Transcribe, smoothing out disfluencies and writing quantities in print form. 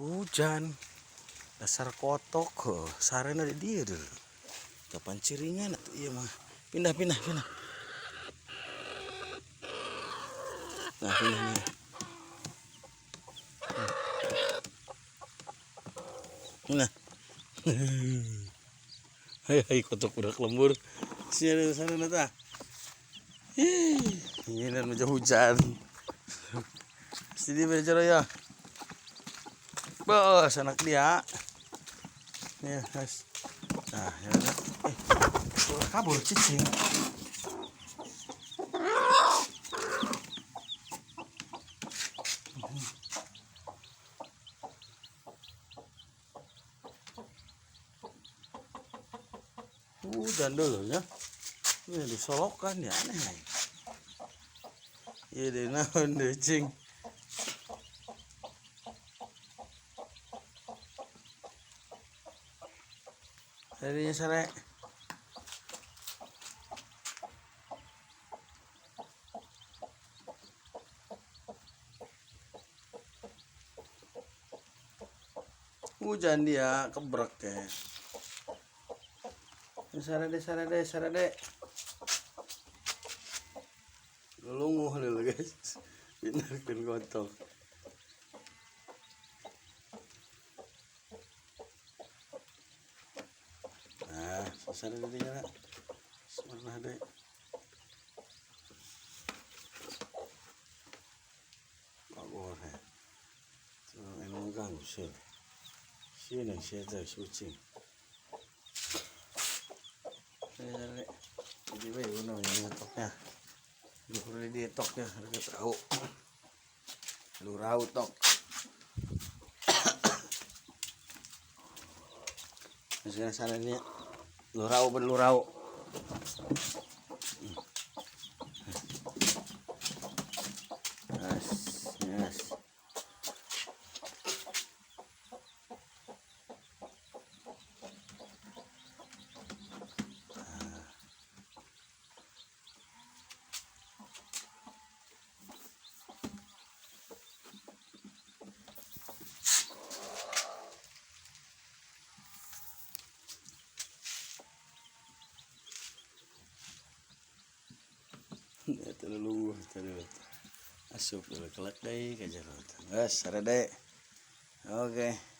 Hujan dasar kotok sarena di dia dulu kapan ciringan tuh iya mah pindah nah pindah nah hai kotok udah lembur sini sarena tah ini dan meja hujan sini meja ya bos anak dia ya guys nah ya kabur cicing hujan dulu ya ini disolokan ya aneh ya deh naon deh cing harinya sore hujan dia kebrek ya sare lulunguh lho guys pindahin kotok nah sare tadi ya sebenarnya deh pak boleh emang ganggu sih sini saya suci sare jadi baik namanya toknya lu di toknya harga tahu lu raut tok sekarang sana ini lu rau yes ya terlalu asup dulu kelak deh ke jarot guys sare deh oke